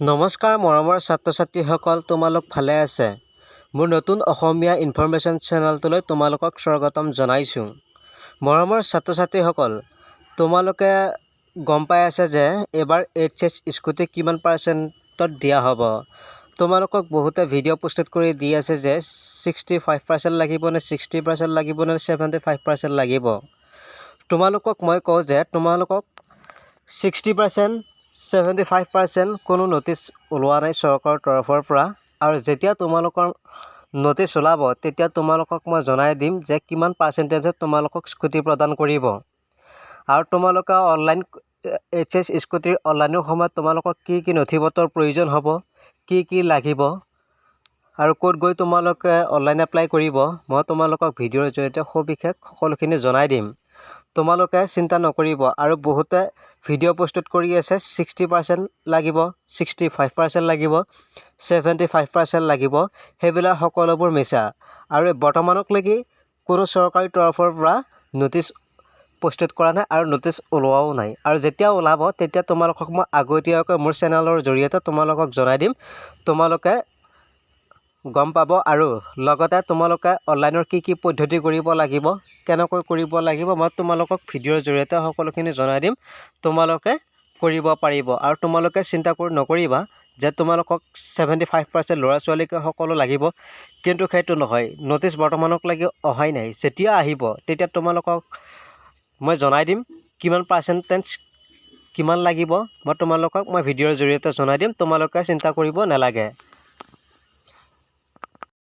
নমস্কাৰ মৰমৰ ছাত্ৰ-ছাত্ৰীসকল, তোমালোক ভালে আছে? মোৰ নতুন অসমীয়া ইনফৰমেশ্যন চেনেলটোলৈ তোমালোকক স্বাগতম জনাইছোঁ। মৰমৰ ছাত্ৰ-ছাত্ৰীসকল, তোমালোকে গম পাই আছে যে এবাৰ এইচএছ স্কুটি কিমান পাৰ্চেণ্টত দিয়া হ'ব। তোমালোকক বহুতে ভিডিঅ' প্ৰস্তুত কৰি দি আছে যে 65% লাগিব নে 60% লাগিব নে 75% লাগিব। তোমালোকক মই কওঁ যে তোমালোকক 60%, 75% কোনো নটিচ ওলোৱা নাই চৰকাৰৰ তৰফৰ পৰা, আৰু যেতিয়া তোমালোকৰ নটিচ ওলাব তেতিয়া তোমালোকক মই জনাই দিম যে কিমান পাৰ্চেণ্টেজত তোমালোকক স্কুটি প্ৰদান কৰিব। আৰু তোমালোকে অনলাইন এইচএছ স্কুটিৰ অনলাইনৰ সময়ত তোমালোকক কি নথিপত্ৰৰ প্ৰয়োজন হ'ব, কি লাগিব আৰু ক'ত গৈ তোমালোকে অনলাইন এপ্লাই কৰিব, মই তোমালোকক ভিডিঅ'ৰ জৰিয়তে সবিশেষ সকলোখিনি জনাই দিম। তোমালোকে চিন্তা নকৰিব। আৰু বহুতে ভিডিঅ' প্ৰস্তুত কৰি আছে 60% লাগিব, 65% লাগিব, 75% লাগিব, সেইবিলাক সকলোবোৰ মিছা। আৰু বৰ্তমানলৈকে কোনো চৰকাৰী তৰফৰ পৰা নটিচ প্ৰস্তুত কৰা নাই আৰু নটিচ ওলোৱাও নাই। আৰু যেতিয়া ওলাব তেতিয়া তোমালোকক মই আগতীয়াকৈ মোৰ চেনেলৰ জৰিয়তে তোমালোকক জনাই দিম। তোমালোকে গম পাব। আৰু লগতে তোমালোকে অনলাইনৰ কি পদ্ধতি কৰিব লাগিব, কেনেকৈ কৰিব লাগিব, মই তোমালোকক ভিডিঅ'ৰ জৰিয়তে সকলোখিনি জনাই দিম। তোমালোকে কৰিব পাৰিব। আৰু তোমালোকে চিন্তা নকৰিবা যে তোমালোকক 75% ল'ৰা ছোৱালীকে সকলো লাগিব, কিন্তু সেইটো নহয়। নটিচ বৰ্তমানলৈকে অহাই নাই। যেতিয়া আহিব তেতিয়া তোমালোকক মই জনাই দিম কিমান পাৰ্চেণ্টেজ কিমান লাগিব, মই ভিডিঅ'ৰ জৰিয়তে জনাই দিম। তোমালোকে চিন্তা কৰিব নালাগে।